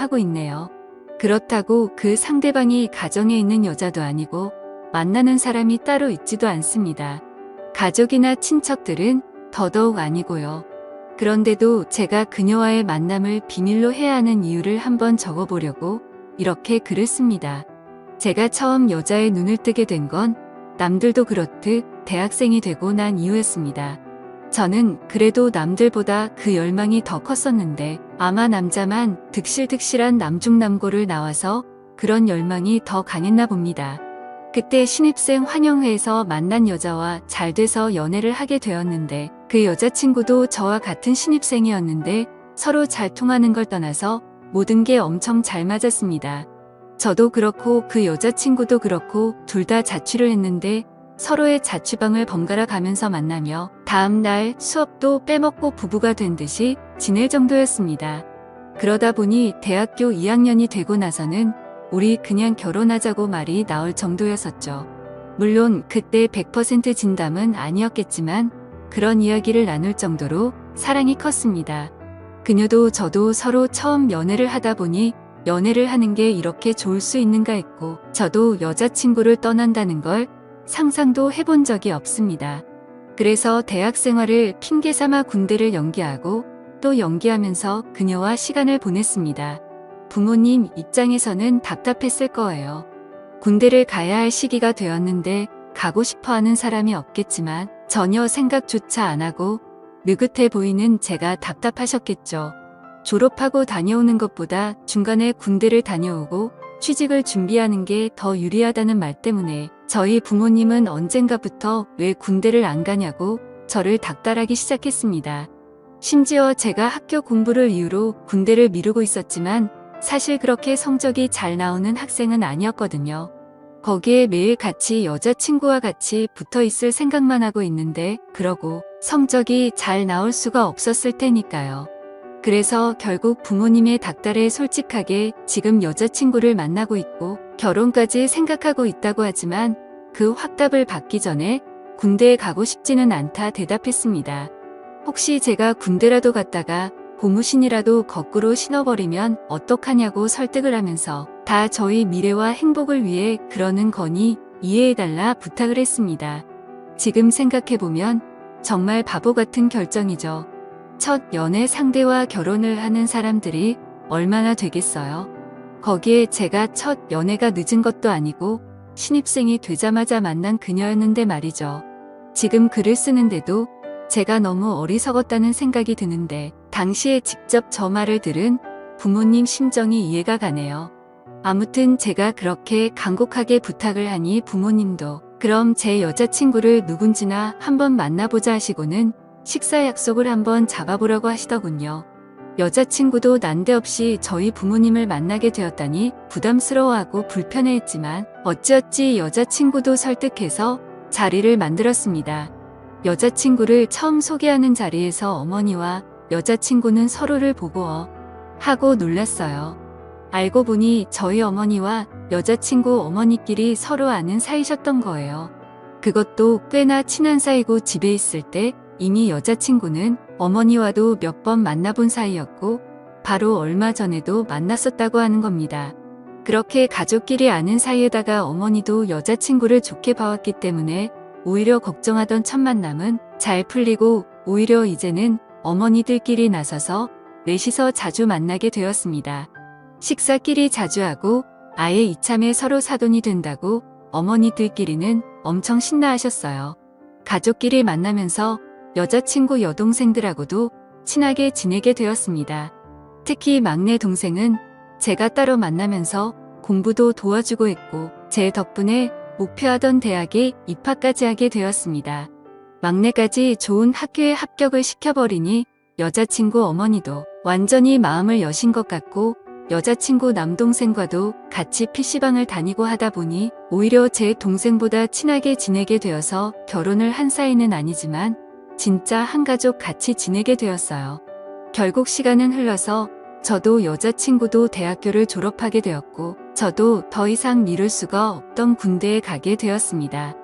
하고 있네요. 그렇다고 그 상대방이 가정에 있는 여자도 아니고 만나는 사람이 따로 있지도 않습니다. 가족이나 친척들은 더더욱 아니고요. 그런데도 제가 그녀와의 만남을 비밀로 해야 하는 이유를 한번 적어보려고 이렇게 글을 씁니다. 제가 처음 여자의 눈을 뜨게 된 건 남들도 그렇듯 대학생이 되고 난 이후였습니다. 저는 그래도 남들보다 그 열망이 더 컸었는데 아마 남자만 득실득실한 남중남고를 나와서 그런 열망이 더 강했나 봅니다. 그때 신입생 환영회에서 만난 여자와 잘 돼서 연애를 하게 되었는데 그 여자친구도 저와 같은 신입생이었는데 서로 잘 통하는 걸 떠나서 모든 게 엄청 잘 맞았습니다. 저도 그렇고 그 여자친구도 그렇고 둘 다 자취를 했는데 서로의 자취방을 번갈아 가면서 만나며 다음날 수업도 빼먹고 부부가 된 듯이 지낼 정도였습니다. 그러다 보니 대학교 2학년이 되고 나서는 우리 그냥 결혼하자고 말이 나올 정도였었죠. 물론 그때 100% 진담은 아니었겠지만 그런 이야기를 나눌 정도로 사랑이 컸습니다. 그녀도 저도 서로 처음 연애를 하다 보니 연애를 하는 게 이렇게 좋을 수 있는가 했고 저도 여자친구를 떠난다는 걸 상상도 해본 적이 없습니다. 그래서 대학 생활을 핑계 삼아 군대를 연기하고 또 연기하면서 그녀와 시간을 보냈습니다. 부모님 입장에서는 답답했을 거예요. 군대를 가야 할 시기가 되었는데 가고 싶어 하는 사람이 없겠지만 전혀 생각조차 안 하고 느긋해 보이는 제가 답답하셨겠죠. 졸업하고 다녀오는 것보다 중간에 군대를 다녀오고 취직을 준비하는 게 더 유리하다는 말 때문에 저희 부모님은 언젠가부터 왜 군대를 안 가냐고 저를 닥달하기 시작했습니다. 심지어 제가 학교 공부를 이유로 군대를 미루고 있었지만 사실 그렇게 성적이 잘 나오는 학생은 아니었거든요. 거기에 매일 같이 여자친구와 같이 붙어 있을 생각만 하고 있는데 그러고 성적이 잘 나올 수가 없었을 테니까요. 그래서 결국 부모님의 닥달에 솔직하게 지금 여자친구를 만나고 있고 결혼까지 생각하고 있다고 하지만 그 확답을 받기 전에 군대에 가고 싶지는 않다 대답했습니다. 혹시 제가 군대라도 갔다가 고무신이라도 거꾸로 신어버리면 어떡하냐고 설득을 하면서 다 저희 미래와 행복을 위해 그러는 거니 이해해달라 부탁을 했습니다. 지금 생각해보면 정말 바보 같은 결정이죠. 첫 연애 상대와 결혼을 하는 사람들이 얼마나 되겠어요? 거기에 제가 첫 연애가 늦은 것도 아니고 신입생이 되자마자 만난 그녀였는데 말이죠. 지금 글을 쓰는데도 제가 너무 어리석었다는 생각이 드는데 당시에 직접 저 말을 들은 부모님 심정이 이해가 가네요. 아무튼 제가 그렇게 간곡하게 부탁을 하니 부모님도 그럼 제 여자친구를 누군지나 한번 만나보자 하시고는 식사 약속을 한번 잡아보려고 하시더군요. 여자친구도 난데없이 저희 부모님을 만나게 되었다니 부담스러워하고 불편해했지만 어찌어찌 여자친구도 설득해서 자리를 만들었습니다. 여자친구를 처음 소개하는 자리에서 어머니와 여자친구는 서로를 보고 하고 놀랐어요. 알고 보니 저희 어머니와 여자친구 어머니끼리 서로 아는 사이셨던 거예요. 그것도 꽤나 친한 사이고 집에 있을 때 이미 여자친구는 어머니와도 몇 번 만나본 사이였고 바로 얼마 전에도 만났었다고 하는 겁니다. 그렇게 가족끼리 아는 사이에다가 어머니도 여자친구를 좋게 봐왔기 때문에 오히려 걱정하던 첫 만남은 잘 풀리고 오히려 이제는 어머니들끼리 나서서 넷이서 자주 만나게 되었습니다. 식사끼리 자주 하고 아예 이참에 서로 사돈이 된다고 어머니들끼리는 엄청 신나하셨어요. 가족끼리 만나면서 여자친구 여동생들하고도 친하게 지내게 되었습니다. 특히 막내 동생은 제가 따로 만나면서 공부도 도와주고 했고 제 덕분에 목표하던 대학에 입학까지 하게 되었습니다. 막내까지 좋은 학교에 합격을 시켜버리니 여자친구 어머니도 완전히 마음을 여신 것 같고 여자친구 남동생과도 같이 PC방을 다니고 하다 보니 오히려 제 동생보다 친하게 지내게 되어서 결혼을 한 사이는 아니지만 진짜 한 가족 같이 지내게 되었어요. 결국 시간은 흘러서 저도 여자친구도 대학교를 졸업하게 되었고 저도 더 이상 미룰 수가 없던 군대에 가게 되었습니다.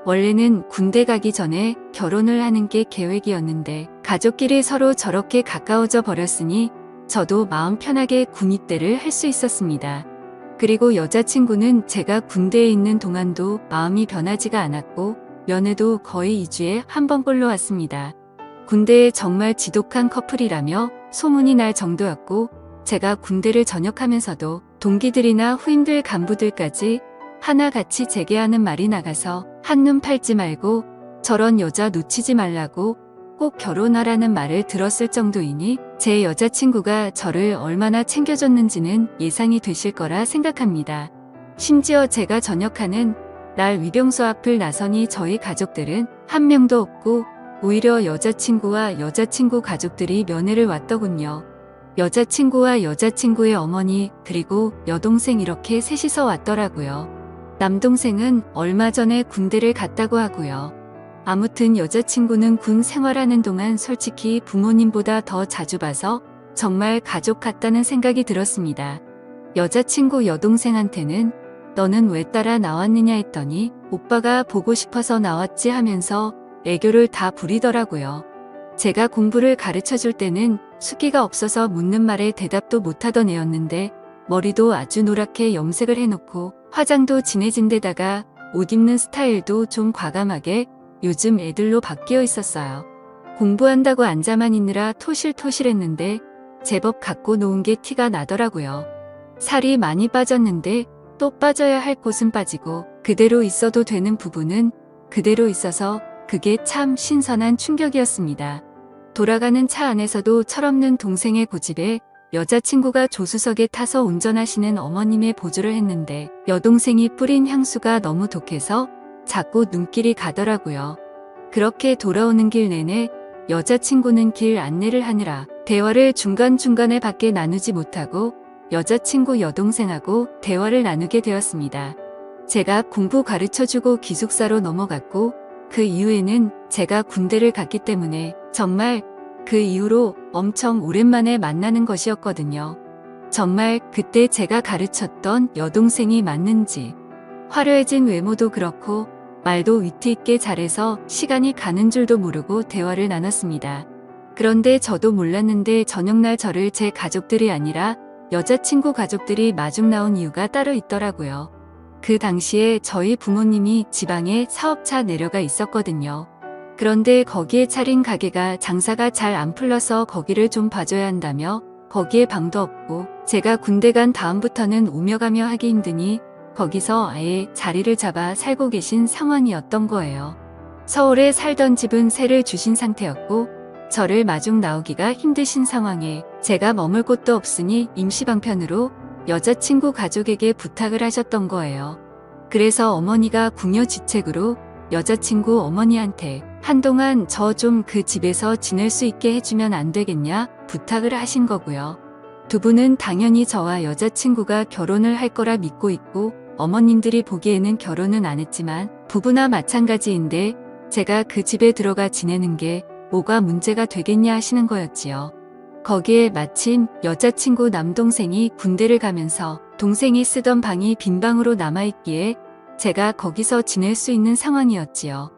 원래는 군대 가기 전에 결혼을 하는 게 계획이었는데 가족끼리 서로 저렇게 가까워져 버렸으니 저도 마음 편하게 군입대를 할 수 있었습니다. 그리고 여자친구는 제가 군대에 있는 동안도 마음이 변하지가 않았고 면회도 거의 2주에 한 번꼴로 왔습니다. 군대에 정말 지독한 커플이라며 소문이 날 정도였고 제가 군대를 전역하면서도 동기들이나 후임들 간부들까지 하나같이 제게 하는 말이 나가서 한눈 팔지 말고 저런 여자 놓치지 말라고 꼭 결혼하라는 말을 들었을 정도이니 제 여자친구가 저를 얼마나 챙겨줬는지는 예상이 되실 거라 생각합니다. 심지어 제가 전역하는 날 위병소 앞을 나서니 저희 가족들은 한 명도 없고 오히려 여자친구와 여자친구 가족들이 면회를 왔더군요. 여자친구와 여자친구의 어머니 그리고 여동생 이렇게 셋이서 왔더라고요. 남동생은 얼마 전에 군대를 갔다고 하고요. 아무튼 여자친구는 군 생활하는 동안 솔직히 부모님보다 더 자주 봐서 정말 가족 같다는 생각이 들었습니다. 여자친구 여동생한테는 너는 왜 따라 나왔느냐 했더니 오빠가 보고 싶어서 나왔지 하면서 애교를 다 부리더라고요. 제가 공부를 가르쳐 줄 때는 숫기가 없어서 묻는 말에 대답도 못하던 애였는데 머리도 아주 노랗게 염색을 해놓고 화장도 진해진 데다가 옷 입는 스타일도 좀 과감하게 요즘 애들로 바뀌어 있었어요. 공부한다고 앉아만 있느라 토실토실했는데 제법 갖고 놓은 게 티가 나더라고요. 살이 많이 빠졌는데 또 빠져야 할 곳은 빠지고 그대로 있어도 되는 부분은 그대로 있어서 그게 참 신선한 충격이었습니다. 돌아가는 차 안에서도 철없는 동생의 고집에 여자친구가 조수석에 타서 운전하시는 어머님의 보조를 했는데 여동생이 뿌린 향수가 너무 독해서 자꾸 눈길이 가더라고요. 그렇게 돌아오는 길 내내 여자친구는 길 안내를 하느라 대화를 중간중간에 밖에 나누지 못하고 여자친구 여동생하고 대화를 나누게 되었습니다. 제가 공부 가르쳐주고 기숙사로 넘어갔고 그 이후에는 제가 군대를 갔기 때문에 정말 그 이후로 엄청 오랜만에 만나는 것이었거든요. 정말 그때 제가 가르쳤던 여동생이 맞는지 화려해진 외모도 그렇고 말도 위트 있게 잘해서 시간이 가는 줄도 모르고 대화를 나눴습니다. 그런데 저도 몰랐는데 저녁날 저를 제 가족들이 아니라 여자친구 가족들이 마중 나온 이유가 따로 있더라고요. 그 당시에 저희 부모님이 지방에 사업차 내려가 있었거든요. 그런데 거기에 차린 가게가 장사가 잘 안 풀려서 거기를 좀 봐줘야 한다며 거기에 방도 없고 제가 군대 간 다음부터는 오며 가며 하기 힘드니 거기서 아예 자리를 잡아 살고 계신 상황이었던 거예요. 서울에 살던 집은 세를 주신 상태였고 저를 마중 나오기가 힘드신 상황에 제가 머물 곳도 없으니 임시방편으로 여자친구 가족에게 부탁을 하셨던 거예요. 그래서 어머니가 궁여지책으로 여자친구 어머니한테 한동안 저 좀 그 집에서 지낼 수 있게 해주면 안 되겠냐 부탁을 하신 거고요. 두 분은 당연히 저와 여자친구가 결혼을 할 거라 믿고 있고 어머님들이 보기에는 결혼은 안 했지만 부부나 마찬가지인데 제가 그 집에 들어가 지내는 게 뭐가 문제가 되겠냐 하시는 거였지요. 거기에 마침 여자친구 남동생이 군대를 가면서 동생이 쓰던 방이 빈 방으로 남아있기에 제가 거기서 지낼 수 있는 상황이었지요.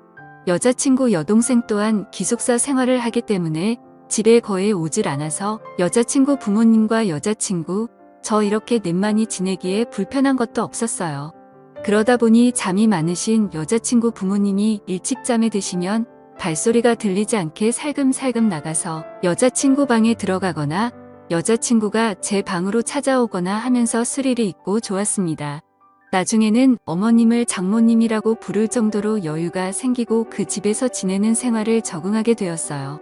여자친구 여동생 또한 기숙사 생활을 하기 때문에 집에 거의 오질 않아서 여자친구 부모님과 여자친구, 저 이렇게 넷만이 지내기에 불편한 것도 없었어요. 그러다 보니 잠이 많으신 여자친구 부모님이 일찍 잠에 드시면 발소리가 들리지 않게 살금살금 나가서 여자친구 방에 들어가거나 여자친구가 제 방으로 찾아오거나 하면서 스릴이 있고 좋았습니다. 나중에는 어머님을 장모님이라고 부를 정도로 여유가 생기고 그 집에서 지내는 생활을 적응하게 되었어요.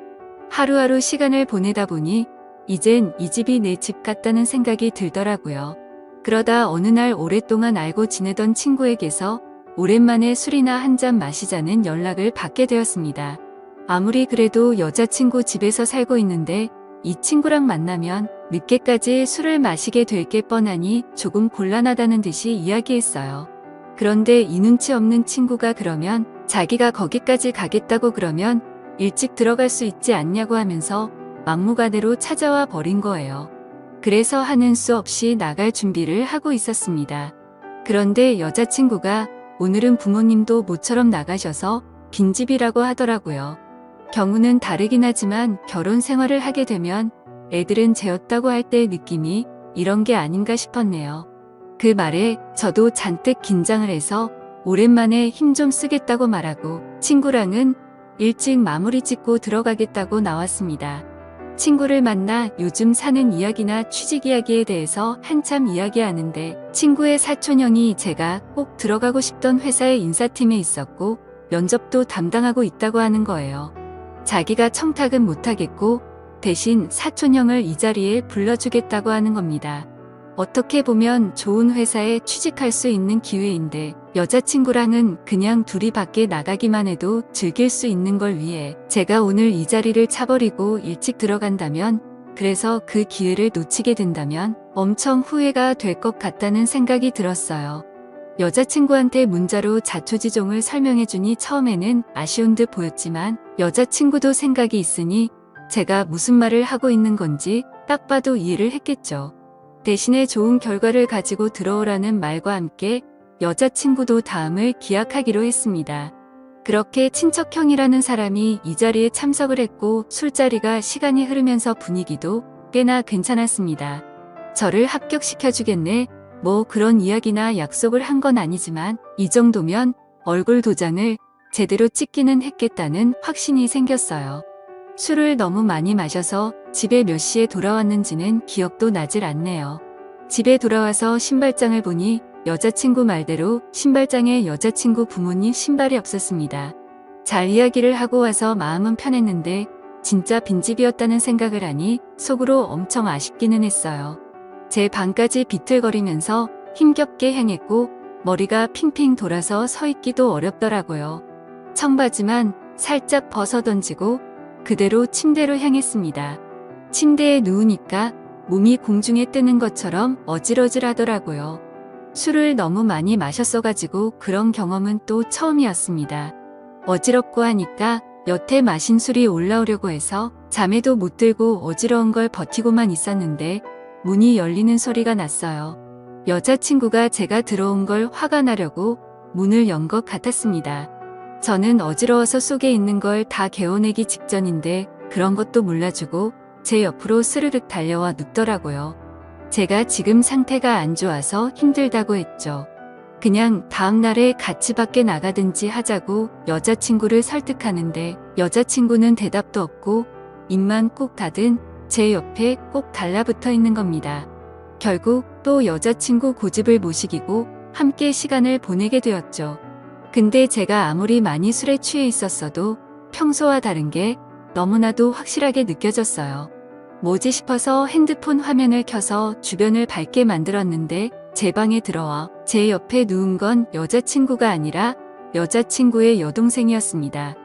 하루하루 시간을 보내다 보니 이젠 이 집이 내 집 같다는 생각이 들더라고요. 그러다 어느 날 오랫동안 알고 지내던 친구에게서 오랜만에 술이나 한잔 마시자는 연락을 받게 되었습니다. 아무리 그래도 여자친구 집에서 살고 있는데 이 친구랑 만나면 늦게까지 술을 마시게 될 게 뻔하니 조금 곤란하다는 듯이 이야기했어요. 그런데 이 눈치 없는 친구가 그러면 자기가 거기까지 가겠다고 그러면 일찍 들어갈 수 있지 않냐고 하면서 막무가내로 찾아와 버린 거예요. 그래서 하는 수 없이 나갈 준비를 하고 있었습니다. 그런데 여자친구가 오늘은 부모님도 모처럼 나가셔서 빈집이라고 하더라고요. 경우는 다르긴 하지만 결혼 생활을 하게 되면 애들은 쟤였다고 할 때의 느낌이 이런 게 아닌가 싶었네요. 그 말에 저도 잔뜩 긴장을 해서 오랜만에 힘 좀 쓰겠다고 말하고 친구랑은 일찍 마무리 짓고 들어가겠다고 나왔습니다. 친구를 만나 요즘 사는 이야기나 취직 이야기에 대해서 한참 이야기하는데 친구의 사촌형이 제가 꼭 들어가고 싶던 회사의 인사팀에 있었고 면접도 담당하고 있다고 하는 거예요. 자기가 청탁은 못하겠고 대신 사촌형을 이 자리에 불러주겠다고 하는 겁니다. 어떻게 보면 좋은 회사에 취직할 수 있는 기회인데 여자친구랑은 그냥 둘이 밖에 나가기만 해도 즐길 수 있는 걸 위해 제가 오늘 이 자리를 차버리고 일찍 들어간다면, 그래서 그 기회를 놓치게 된다면 엄청 후회가 될 것 같다는 생각이 들었어요. 여자친구한테 문자로 자초지종을 설명해주니 처음에는 아쉬운 듯 보였지만 여자친구도 생각이 있으니 제가 무슨 말을 하고 있는 건지 딱 봐도 이해를 했겠죠. 대신에 좋은 결과를 가지고 들어오라는 말과 함께 여자친구도 다음을 기약하기로 했습니다. 그렇게 친척형이라는 사람이 이 자리에 참석을 했고 술자리가 시간이 흐르면서 분위기도 꽤나 괜찮았습니다. 저를 합격시켜주겠네, 뭐 그런 이야기나 약속을 한 건 아니지만 이 정도면 얼굴 도장을 제대로 찍기는 했겠다는 확신이 생겼어요. 술을 너무 많이 마셔서 집에 몇 시에 돌아왔는지는 기억도 나질 않네요. 집에 돌아와서 신발장을 보니 여자친구 말대로 신발장에 여자친구 부모님 신발이 없었습니다. 잘 이야기를 하고 와서 마음은 편했는데 진짜 빈집이었다는 생각을 하니 속으로 엄청 아쉽기는 했어요. 제 방까지 비틀거리면서 힘겹게 향했고 머리가 핑핑 돌아서 서 있기도 어렵더라고요. 청바지만 살짝 벗어 던지고 그대로 침대로 향했습니다. 침대에 누우니까 몸이 공중에 뜨는 것처럼 어질어질하더라고요. 술을 너무 많이 마셨어가지고 그런 경험은 또 처음이었습니다. 어지럽고 하니까 여태 마신 술이 올라오려고 해서 잠에도 못 들고 어지러운 걸 버티고만 있었는데 문이 열리는 소리가 났어요. 여자친구가 제가 들어온 걸 화가 나려고 문을 연 것 같았습니다. 저는 어지러워서 속에 있는 걸 다 개어내기 직전인데 그런 것도 몰라주고 제 옆으로 스르륵 달려와 눕더라고요. 제가 지금 상태가 안 좋아서 힘들다고 했죠. 그냥 다음날에 같이 밖에 나가든지 하자고 여자친구를 설득하는데 여자친구는 대답도 없고 입만 꼭 닫은 제 옆에 꼭 달라붙어 있는 겁니다. 결국 또 여자친구 고집을 못 이기고 함께 시간을 보내게 되었죠. 근데 제가 아무리 많이 술에 취해 있었어도 평소와 다른 게 너무나도 확실하게 느껴졌어요. 뭐지 싶어서 핸드폰 화면을 켜서 주변을 밝게 만들었는데 제 방에 들어와 제 옆에 누운 건 여자친구가 아니라 여자친구의 여동생이었습니다.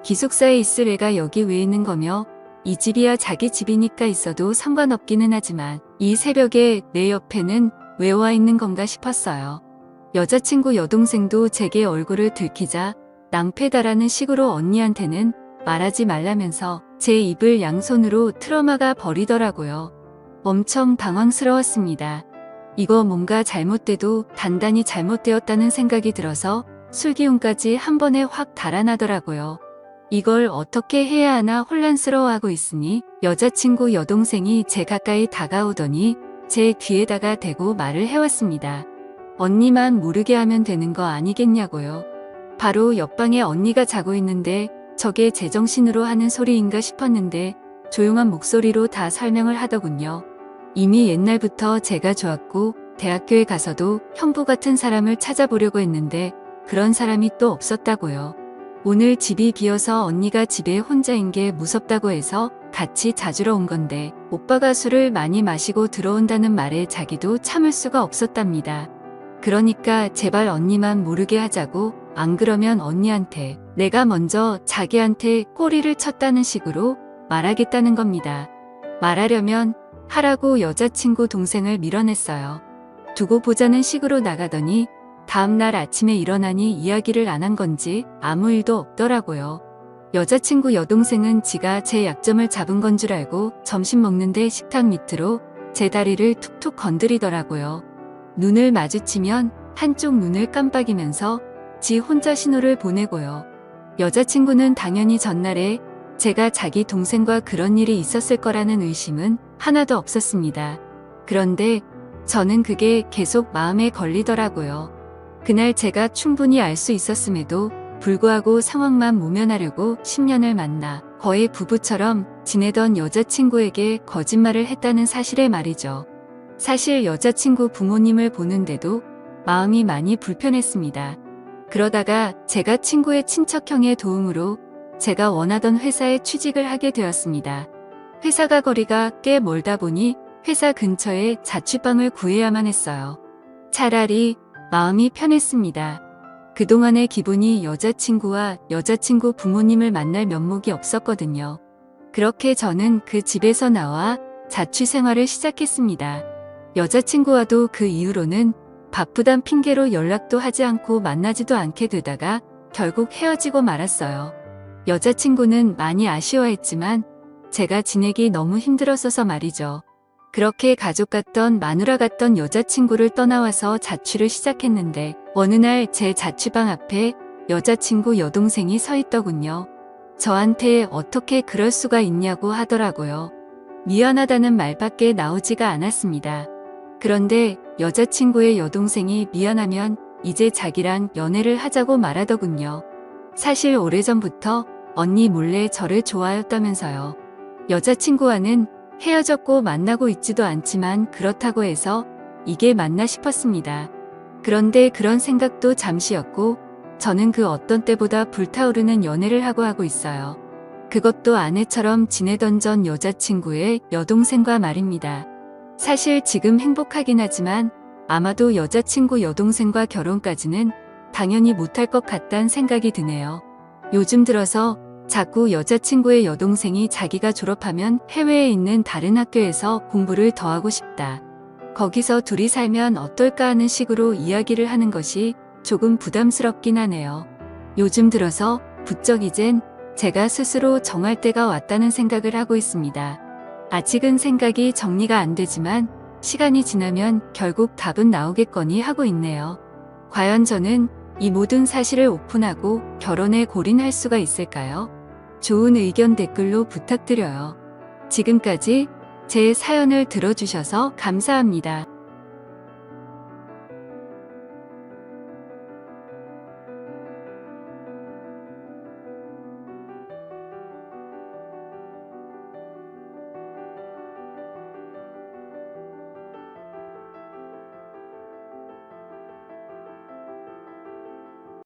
기숙사에 있을 애가 여기 왜 있는 거며 이 집이야 자기 집이니까 있어도 상관없기는 하지만 이 새벽에 내 옆에는 왜 와 있는 건가 싶었어요. 여자친구 여동생도 제게 얼굴을 들키자 낭패다라는 식으로 언니한테는 말하지 말라면서 제 입을 양손으로 틀어막아 버리더라고요. 엄청 당황스러웠습니다. 이거 뭔가 잘못돼도 단단히 잘못되었다는 생각이 들어서 술기운까지 한 번에 확 달아나더라고요. 이걸 어떻게 해야 하나 혼란스러워하고 있으니 여자친구 여동생이 제 가까이 다가오더니 제 귀에다가 대고 말을 해왔습니다. 언니만 모르게 하면 되는 거 아니겠냐고요. 바로 옆방에 언니가 자고 있는데 저게 제정신으로 하는 소리인가 싶었는데 조용한 목소리로 다 설명을 하더군요. 이미 옛날부터 제가 좋았고 대학교에 가서도 형부 같은 사람을 찾아보려고 했는데 그런 사람이 또 없었다고요. 오늘 집이 비어서 언니가 집에 혼자인 게 무섭다고 해서 같이 자주러 온 건데 오빠가 술을 많이 마시고 들어온다는 말에 자기도 참을 수가 없었답니다. 그러니까 제발 언니만 모르게 하자고, 안 그러면 언니한테 내가 먼저 자기한테 꼬리를 쳤다는 식으로 말하겠다는 겁니다. 말하려면 하라고 여자친구 동생을 밀어냈어요. 두고 보자는 식으로 나가더니 다음날 아침에 일어나니 이야기를 안 한 건지 아무 일도 없더라고요. 여자친구 여동생은 지가 제 약점을 잡은 건 줄 알고 점심 먹는데 식탁 밑으로 제 다리를 툭툭 건드리더라고요. 눈을 마주치면 한쪽 눈을 깜빡이면서 지 혼자 신호를 보내고요. 여자친구는 당연히 전날에 제가 자기 동생과 그런 일이 있었을 거라는 의심은 하나도 없었습니다. 그런데 저는 그게 계속 마음에 걸리더라고요. 그날 제가 충분히 알 수 있었음에도 불구하고 상황만 모면하려고 10년을 만나 거의 부부처럼 지내던 여자친구에게 거짓말을 했다는 사실에 말이죠. 사실 여자친구 부모님을 보는데도 마음이 많이 불편했습니다. 그러다가 제가 친구의 친척형의 도움으로 제가 원하던 회사에 취직을 하게 되었습니다. 회사가 거리가 꽤 멀다 보니 회사 근처에 자취방을 구해야만 했어요. 차라리 마음이 편했습니다. 그동안의 기분이 여자친구와 여자친구 부모님을 만날 면목이 없었거든요. 그렇게 저는 그 집에서 나와 자취 생활을 시작했습니다. 여자친구와도 그 이후로는 바쁘단 핑계로 연락도 하지 않고 만나지도 않게 되다가 결국 헤어지고 말았어요. 여자친구는 많이 아쉬워했지만 제가 지내기 너무 힘들었어서 말이죠. 그렇게 가족 같던 마누라 같던 여자친구를 떠나와서 자취를 시작했는데 어느 날 제 자취방 앞에 여자친구 여동생이 서 있더군요. 저한테 어떻게 그럴 수가 있냐고 하더라고요. 미안하다는 말밖에 나오지가 않았습니다. 그런데 여자친구의 여동생이 미안하면 이제 자기랑 연애를 하자고 말하더군요. 사실 오래전부터 언니 몰래 저를 좋아했다면서요. 여자친구와는 헤어졌고 만나고 있지도 않지만 그렇다고 해서 이게 맞나 싶었습니다. 그런데 그런 생각도 잠시였고 저는 그 어떤 때보다 불타오르는 연애를 하고 있어요. 그것도 아내처럼 지내던 전 여자친구의 여동생과 말입니다. 사실 지금 행복하긴 하지만 아마도 여자친구 여동생과 결혼까지는 당연히 못할 것 같다는 생각이 드네요. 요즘 들어서 자꾸 여자친구의 여동생이 자기가 졸업하면 해외에 있는 다른 학교에서 공부를 더 하고 싶다. 거기서 둘이 살면 어떨까 하는 식으로 이야기를 하는 것이 조금 부담스럽긴 하네요. 요즘 들어서 부쩍 이젠 제가 스스로 정할 때가 왔다는 생각을 하고 있습니다. 아직은 생각이 정리가 안 되지만 시간이 지나면 결국 답은 나오겠거니 하고 있네요. 과연 저는 이 모든 사실을 오픈하고 결혼에 골인할 수가 있을까요? 좋은 의견 댓글로 부탁드려요. 지금까지 제 사연을 들어주셔서 감사합니다.